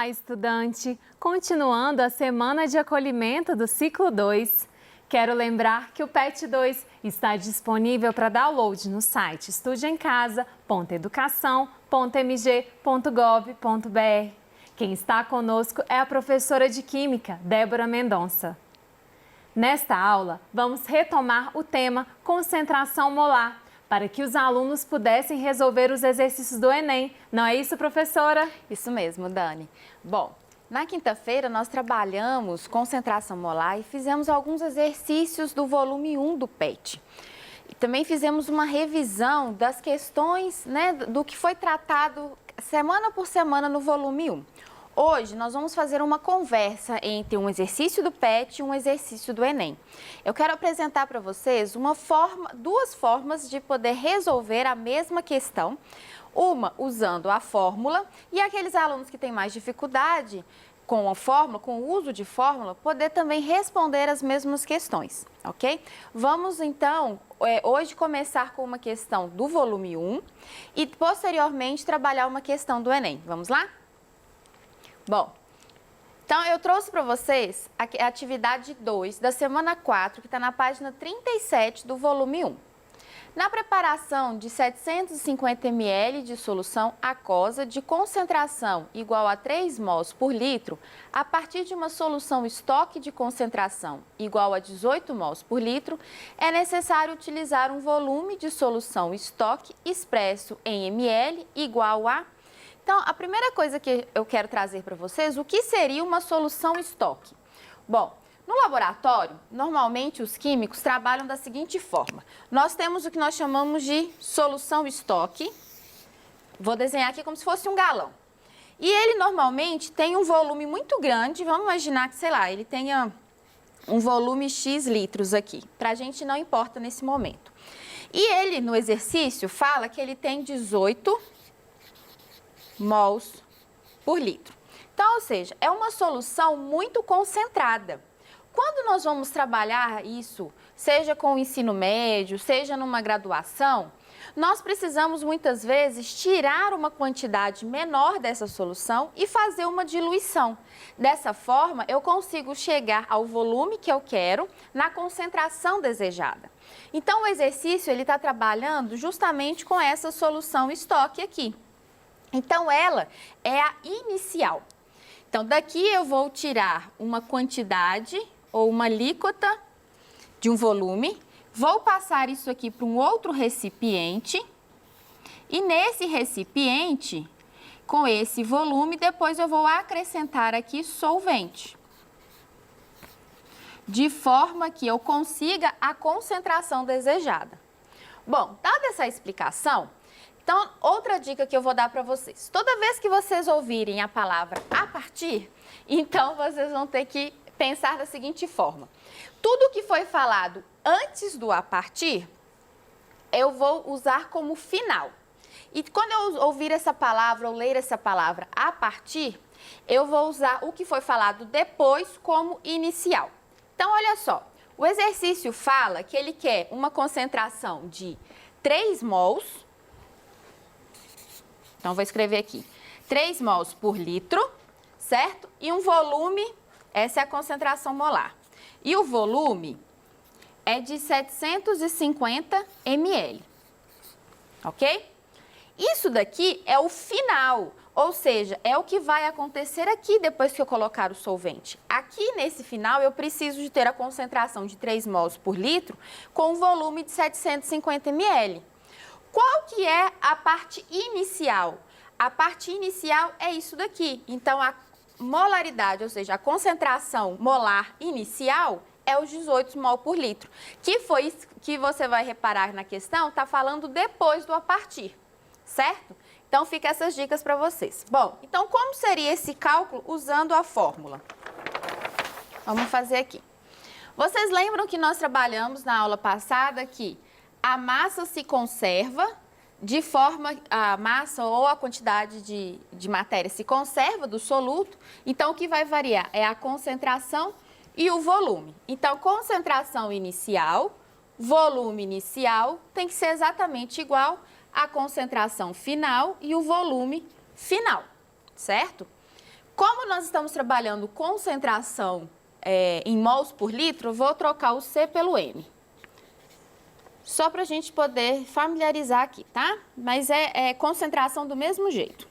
Olá, estudante! Continuando a semana de acolhimento do ciclo 2, quero lembrar que o PET 2 está disponível para download no site estudeemcasa.educação.mg.gov.br. Quem está conosco é a professora de Química, Débora Mendonça. Nesta aula, vamos retomar o tema concentração molar, para que os alunos pudessem resolver os exercícios do Enem. Não é isso, professora? Isso mesmo, Dani. Bom, na quinta-feira nós trabalhamos concentração molar e fizemos alguns exercícios do volume 1 do PET. E também fizemos uma revisão das questões, do que foi tratado semana por semana no volume 1. Hoje nós vamos fazer uma conversa entre um exercício do PET e um exercício do Enem. Eu quero apresentar para vocês duas formas de poder resolver a mesma questão, uma usando a fórmula e aqueles alunos que têm mais dificuldade com a fórmula, com o uso de fórmula, poder também responder as mesmas questões, ok? Vamos então hoje começar com uma questão do volume 1 e posteriormente trabalhar uma questão do Enem. Vamos lá? Bom, então eu trouxe para vocês a atividade 2 da semana 4, que está na página 37 do volume 1. Na preparação de 750 ml de solução aquosa de concentração igual a 3 mols por litro, a partir de uma solução estoque de concentração igual a 18 mols por litro, é necessário utilizar um volume de solução estoque expresso em ml igual a... Então, a primeira coisa que eu quero trazer para vocês, o que seria uma solução estoque? Bom, no laboratório, normalmente os químicos trabalham da seguinte forma. Nós temos o que nós chamamos de solução estoque. Vou desenhar aqui como se fosse um galão. E ele normalmente tem um volume muito grande, vamos imaginar que, sei lá, ele tenha um volume X litros aqui. Para a gente não importa nesse momento. E ele, no exercício, fala que ele tem 18 mols por litro. Então, ou seja, é uma solução muito concentrada. Quando nós vamos trabalhar isso, seja com o ensino médio, seja numa graduação, nós precisamos muitas vezes tirar uma quantidade menor dessa solução e fazer uma diluição. Dessa forma, eu consigo chegar ao volume que eu quero na concentração desejada. Então, o exercício ele está trabalhando justamente com essa solução estoque aqui. Então, ela é a inicial. Então, daqui eu vou tirar uma quantidade ou uma alíquota de um volume, vou passar isso aqui para um outro recipiente e nesse recipiente, com esse volume, depois eu vou acrescentar aqui solvente, de forma que eu consiga a concentração desejada. Bom, dada essa explicação, então, outra dica que eu vou dar para vocês. Toda vez que vocês ouvirem a palavra a partir, então vocês vão ter que pensar da seguinte forma. Tudo que foi falado antes do a partir, eu vou usar como final. E quando eu ouvir essa palavra ou ler essa palavra a partir, eu vou usar o que foi falado depois como inicial. Então, olha só. O exercício fala que ele quer uma concentração de 3 mols. Então, vou escrever aqui, 3 mols por litro, certo? E um volume, essa é a concentração molar. E o volume é de 750 ml, ok? Isso daqui é o final, ou seja, é o que vai acontecer aqui depois que eu colocar o solvente. Aqui nesse final eu preciso de ter a concentração de 3 mols por litro com um volume de 750 ml. Qual que é a parte inicial? A parte inicial é isso daqui. Então, a molaridade, ou seja, a concentração molar inicial é os 18 mol por litro. Que foi isso que você vai reparar na questão, está falando depois do a partir, certo? Então, fica essas dicas para vocês. Bom, então como seria esse cálculo usando a fórmula? Vamos fazer aqui. Vocês lembram que nós trabalhamos na aula passada que a massa se conserva de forma, a massa ou a quantidade de matéria se conserva do soluto, então o que vai variar é a concentração e o volume. Então, concentração inicial, volume inicial tem que ser exatamente igual à concentração final e o volume final, certo? Como nós estamos trabalhando concentração em mols por litro, eu vou trocar o C pelo M. Só para a gente poder familiarizar aqui, tá? Mas é concentração do mesmo jeito.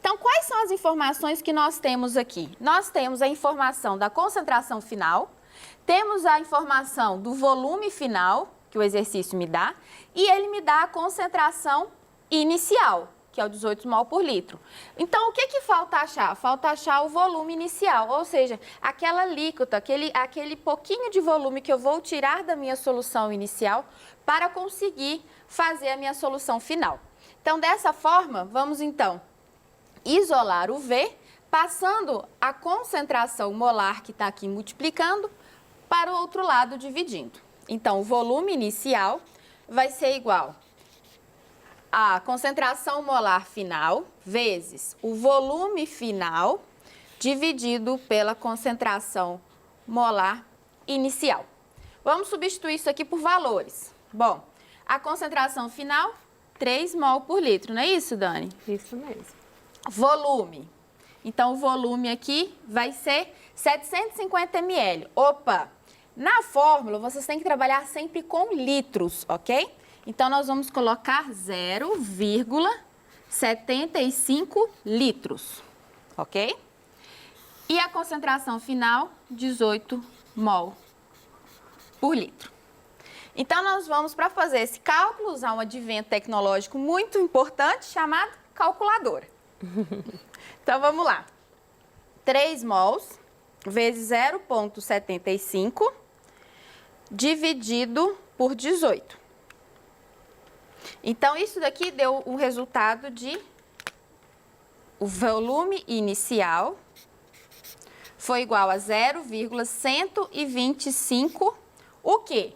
Então, quais são as informações que nós temos aqui? Nós temos a informação da concentração final, temos a informação do volume final, que o exercício me dá, e ele me dá a concentração inicial, que é o 18 mol por litro. Então, o que falta achar? Falta achar o volume inicial, ou seja, aquela alíquota, aquele pouquinho de volume que eu vou tirar da minha solução inicial para conseguir fazer a minha solução final. Então, dessa forma, vamos então isolar o V, passando a concentração molar que está aqui multiplicando para o outro lado dividindo. Então, o volume inicial vai ser igual a concentração molar final vezes o volume final dividido pela concentração molar inicial. Vamos substituir isso aqui por valores. Bom, a concentração final, 3 mol por litro, não é isso, Dani? Isso mesmo. Volume. Então, o volume aqui vai ser 750 ml. Opa! Na fórmula, vocês têm que trabalhar sempre com litros, ok? Então, nós vamos colocar 0,75 litros, ok? E a concentração final, 18 mol por litro. Então, nós vamos, para fazer esse cálculo, usar um advento tecnológico muito importante chamado calculadora. Então, vamos lá. 3 mols vezes 0,75 dividido por 18. Então, isso daqui deu um resultado de o volume inicial foi igual a 0,125, o quê?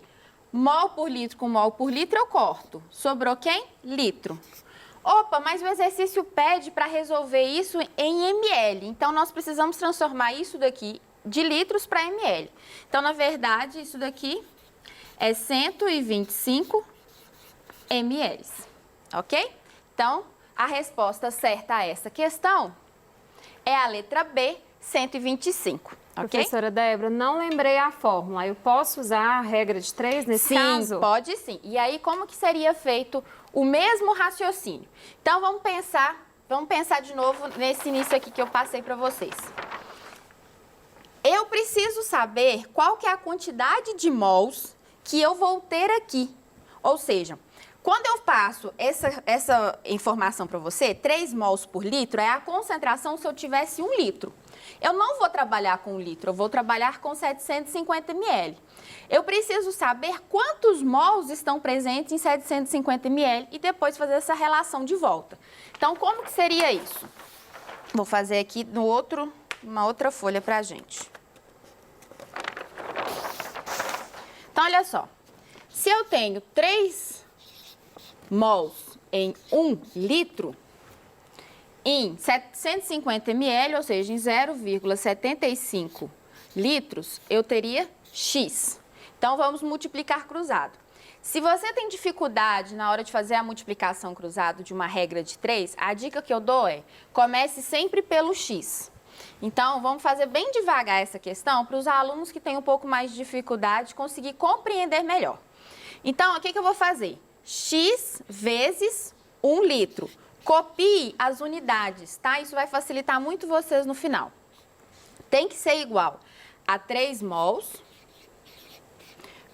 Mol por litro com mol por litro eu corto. Sobrou quem? Litro. Opa, mas o exercício pede para resolver isso em ml. Então, nós precisamos transformar isso daqui de litros para ml. Então, na verdade, isso daqui é 125 ml, ok? Então, a resposta certa a essa questão é a letra B, 125, ok? Professora Débora, não lembrei a fórmula. Eu posso usar a regra de 3 nesse caso? Sim, pode sim. E aí, como que seria feito o mesmo raciocínio? Então, vamos pensar de novo nesse início aqui que eu passei para vocês. Eu preciso saber qual que é a quantidade de mols que eu vou ter aqui. Ou seja, quando eu passo essa informação para você, 3 mols por litro é a concentração se eu tivesse 1 litro. Eu não vou trabalhar com 1 litro, eu vou trabalhar com 750 ml. Eu preciso saber quantos mols estão presentes em 750 ml e depois fazer essa relação de volta. Então, como que seria isso? Vou fazer aqui uma outra folha para a gente. Então, olha só. Se eu tenho 3 mols em 1 litro, em 750 ml, ou seja, em 0,75 litros, eu teria X. Então, vamos multiplicar cruzado. Se você tem dificuldade na hora de fazer a multiplicação cruzado de uma regra de 3, a dica que eu dou é, comece sempre pelo X. Então, vamos fazer bem devagar essa questão para os alunos que têm um pouco mais de dificuldade conseguir compreender melhor. Então, o que eu vou fazer? X vezes 1 litro. Copie as unidades, tá? Isso vai facilitar muito vocês no final. Tem que ser igual a 3 mols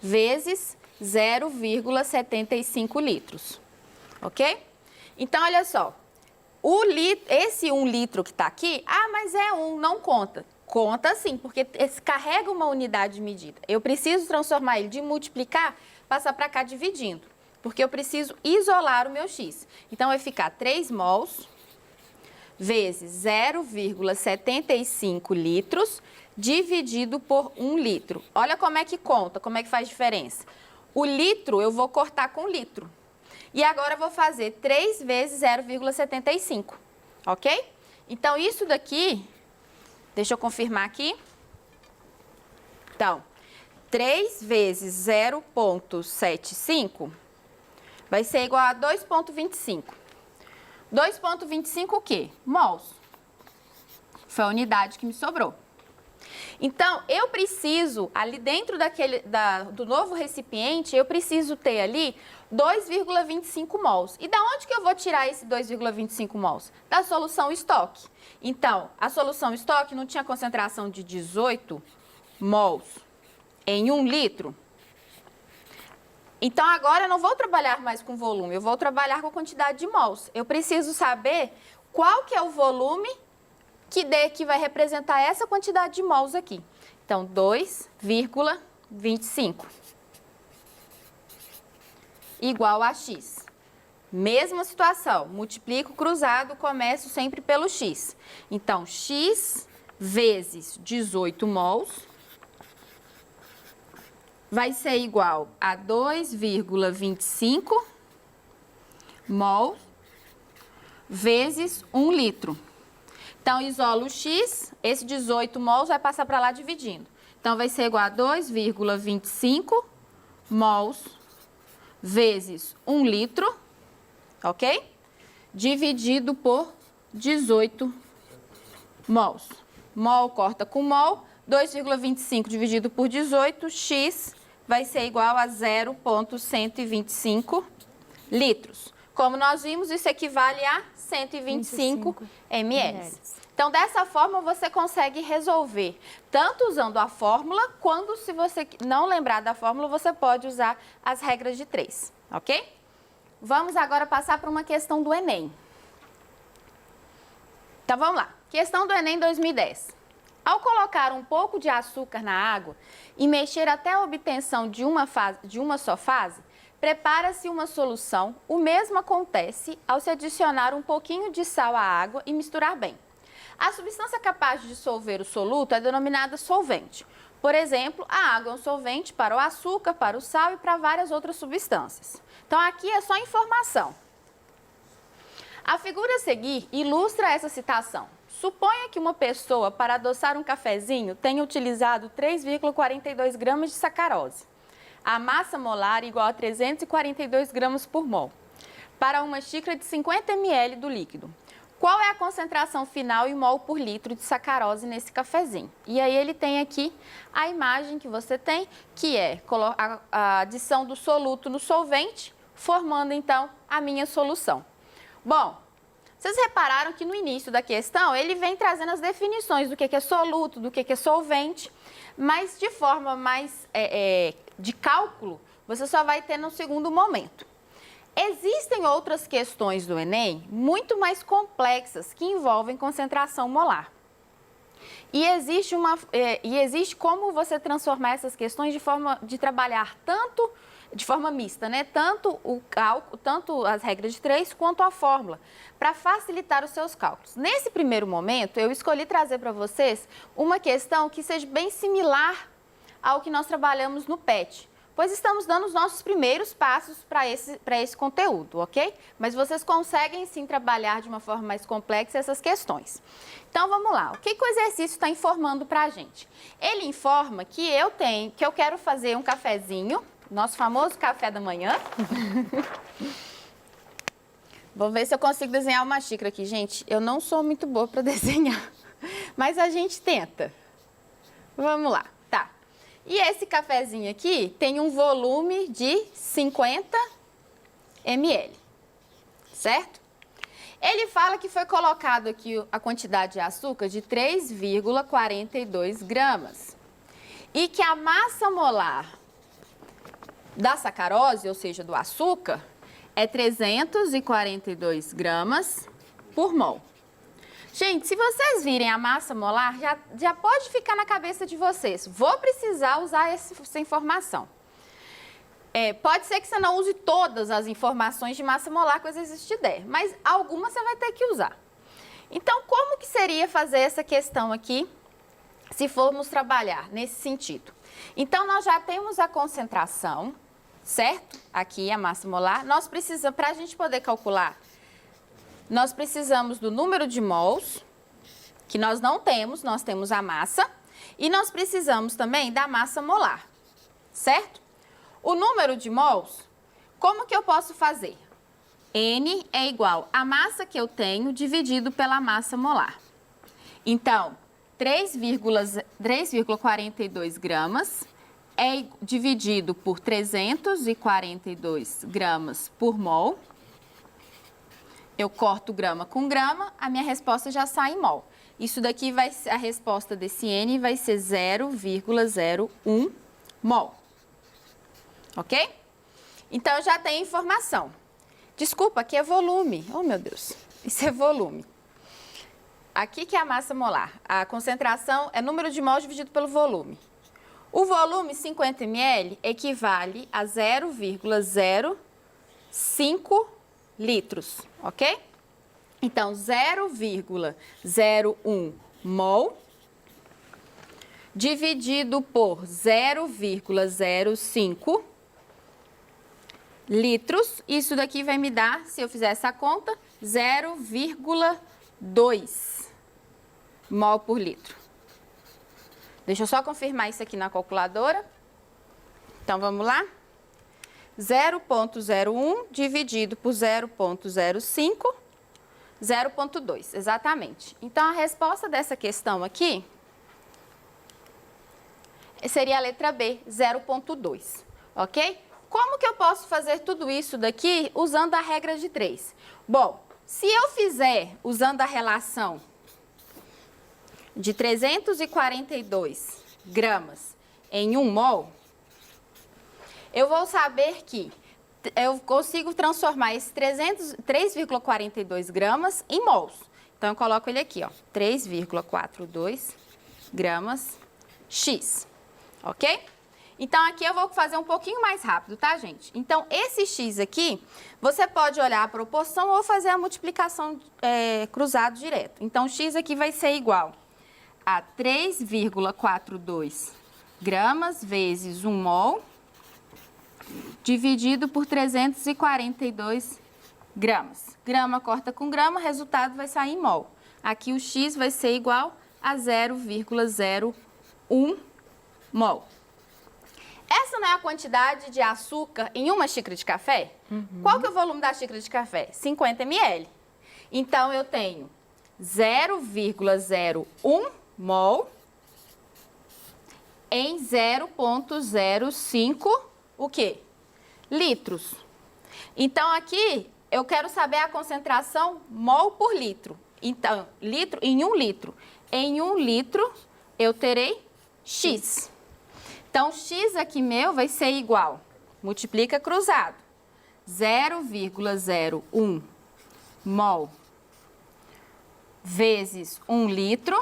vezes 0,75 litros, ok? Então, olha só, esse 1 litro que está aqui, mas é 1, não conta. Conta sim, porque carrega uma unidade de medida. Eu preciso transformar ele de multiplicar, passar para cá dividindo, porque eu preciso isolar o meu X. Então, vai ficar 3 mols vezes 0,75 litros dividido por 1 litro. Olha como é que conta, como é que faz diferença. O litro eu vou cortar com litro. E agora eu vou fazer 3 vezes 0,75, ok? Então, isso daqui, deixa eu confirmar aqui. Então, 3 vezes 0,75 vai ser igual a 2,25. 2,25 o quê? Mols. Foi a unidade que me sobrou. Então, eu preciso, ali dentro do novo recipiente, eu preciso ter ali 2,25 mols. E da onde que eu vou tirar esse 2,25 mols? Da solução estoque. Então, a solução estoque não tinha concentração de 18 mols em 1 litro? Então, agora eu não vou trabalhar mais com volume, eu vou trabalhar com quantidade de mols. Eu preciso saber qual que é o volume que vai representar essa quantidade de mols aqui. Então, 2,25 igual a X. Mesma situação, multiplico cruzado, começo sempre pelo X. Então, X vezes 18 mols vai ser igual a 2,25 mol vezes 1 litro. Então, isolo o X, esse 18 mols vai passar para lá dividindo. Então, vai ser igual a 2,25 mols vezes 1 litro, ok? Dividido por 18 mols. Mol corta com mol, 2,25 dividido por 18, X vai ser igual a 0,125 litros. Como nós vimos, isso equivale a 125 ml. Então, dessa forma, você consegue resolver, tanto usando a fórmula, quando se você não lembrar da fórmula, você pode usar as regras de 3, ok? Vamos agora passar para uma questão do Enem. Então, vamos lá. Questão do Enem 2010. Ao colocar um pouco de açúcar na água e mexer até a obtenção de uma só fase, prepara-se uma solução. O mesmo acontece ao se adicionar um pouquinho de sal à água e misturar bem. A substância capaz de dissolver o soluto é denominada solvente. Por exemplo, a água é um solvente para o açúcar, para o sal e para várias outras substâncias. Então, aqui é só informação. A figura a seguir ilustra essa citação. Suponha que uma pessoa, para adoçar um cafezinho, tenha utilizado 3,42 gramas de sacarose. A massa molar é igual a 342 gramas por mol, para uma xícara de 50 ml do líquido. Qual é a concentração final em mol por litro de sacarose nesse cafezinho? E aí ele tem aqui a imagem que você tem, que é a adição do soluto no solvente, formando então a minha solução. Bom, vocês repararam que no início da questão ele vem trazendo as definições do que é soluto, do que é solvente, mas de forma mais de cálculo, você só vai ter no segundo momento. Existem outras questões do Enem muito mais complexas que envolvem concentração molar. E existe como você transformar essas questões de trabalhar tanto de forma mista, né? Tanto o cálculo, tanto as regras de 3 quanto a fórmula, para facilitar os seus cálculos. Nesse primeiro momento, eu escolhi trazer para vocês uma questão que seja bem similar ao que nós trabalhamos no PET, pois estamos dando os nossos primeiros passos para esse conteúdo, ok? Mas vocês conseguem sim trabalhar de uma forma mais complexa essas questões. Então vamos lá, o que o exercício está informando para a gente? Ele informa que eu quero fazer um cafezinho, nosso famoso café da manhã. Vou ver se eu consigo desenhar uma xícara aqui, gente. Eu não sou muito boa para desenhar, mas a gente tenta. Vamos lá, tá. E esse cafezinho aqui tem um volume de 50 ml, certo? Ele fala que foi colocado aqui a quantidade de açúcar de 3,42 gramas e que a massa molar da sacarose, ou seja, do açúcar, é 342 gramas por mol. Gente, se vocês virem a massa molar, já pode ficar na cabeça de vocês. Vou precisar usar essa informação. Pode ser que você não use todas as informações de massa molar que o exercício te der, mas algumas você vai ter que usar. Então, como que seria fazer essa questão aqui, se formos trabalhar nesse sentido? Então, nós já temos a concentração, certo? Aqui a massa molar. Nós precisamos, para a gente poder calcular, nós precisamos do número de mols, que nós não temos, nós temos a massa, e nós precisamos também da massa molar, certo? O número de mols, como que eu posso fazer? N é igual a massa que eu tenho dividido pela massa molar. Então, 3,42 gramas é dividido por 342 gramas por mol. Eu corto grama com grama, a minha resposta já sai em mol. Isso daqui vai ser, a resposta desse N vai ser 0,01 mol. Ok? Então, eu já tenho informação. Desculpa, aqui é volume. Oh, meu Deus. Isso é volume. Aqui que é a massa molar. A concentração é número de mols dividido pelo volume. O volume, 50 ml, equivale a 0,05 litros, ok? Então, 0,01 mol dividido por 0,05 litros. Isso daqui vai me dar, se eu fizer essa conta, 0,2 mol por litro. Deixa eu só confirmar isso aqui na calculadora. Então, vamos lá? 0,01 dividido por 0,05, 0,2, exatamente. Então, a resposta dessa questão aqui seria a letra B, 0,2, ok? Como que eu posso fazer tudo isso daqui usando a regra de 3? Bom, se eu fizer usando a relação de 342 gramas em 1 mol, eu vou saber que eu consigo transformar esse 3,42 gramas em mols. Então, eu coloco ele aqui, ó, 3,42 gramas X, ok? Então, aqui eu vou fazer um pouquinho mais rápido, tá, gente? Então, esse X aqui, você pode olhar a proporção ou fazer a multiplicação cruzado direto. Então, X aqui vai ser igual a 3,42 gramas vezes 1 mol dividido por 342 gramas. Grama corta com grama, resultado vai sair em mol. Aqui o X vai ser igual a 0,01 mol. Essa não é a quantidade de açúcar em uma xícara de café? Qual que é o volume da xícara de café? 50 ml. Então, eu tenho 0,01 mol em 0,05 o quê? Litros. Então, aqui eu quero saber a concentração mol por litro. Então, litro em 1 litro. Em 1 litro, eu terei X. Então, X aqui meu vai ser igual, multiplica cruzado, 0,01 mol vezes 1 litro,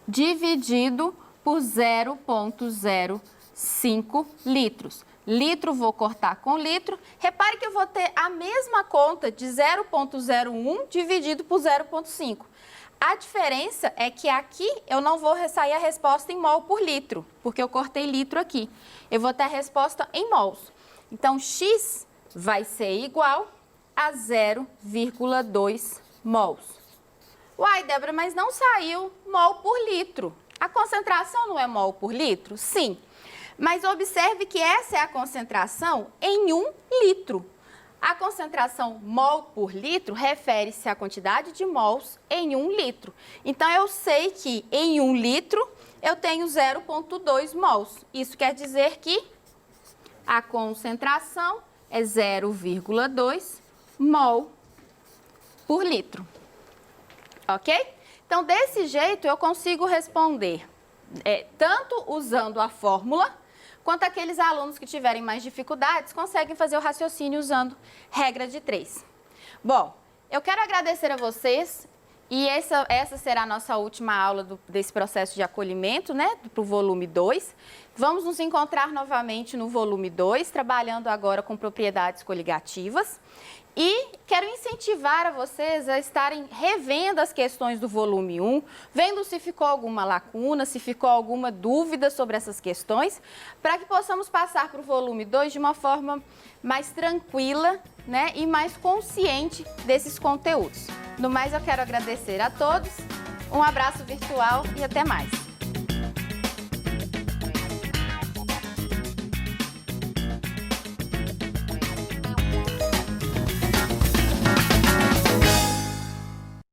dividido por 0,05 litros. Litro vou cortar com litro. Repare que eu vou ter a mesma conta de 0,01 dividido por 0,5. A diferença é que aqui eu não vou sair a resposta em mol por litro, porque eu cortei litro aqui. Eu vou ter a resposta em mols. Então, X vai ser igual a 0,2 mols. Uai, Débora, mas não saiu mol por litro. A concentração não é mol por litro? Sim. Mas observe que essa é a concentração em 1 litro. A concentração mol por litro refere-se à quantidade de mols em 1 litro. Então, eu sei que em 1 litro eu tenho 0,2 mols. Isso quer dizer que a concentração é 0,2 mol por litro. Ok? Então, desse jeito, eu consigo responder tanto usando a fórmula, quanto aqueles alunos que tiverem mais dificuldades conseguem fazer o raciocínio usando regra de 3. Bom, eu quero agradecer a vocês e essa será a nossa última aula desse processo de acolhimento, né, para o volume 2. Vamos nos encontrar novamente no volume 2, trabalhando agora com propriedades coligativas. E quero incentivar a vocês a estarem revendo as questões do volume 1, vendo se ficou alguma lacuna, se ficou alguma dúvida sobre essas questões, para que possamos passar para o volume 2 de uma forma mais tranquila, né, e mais consciente desses conteúdos. No mais, eu quero agradecer a todos, um abraço virtual e até mais.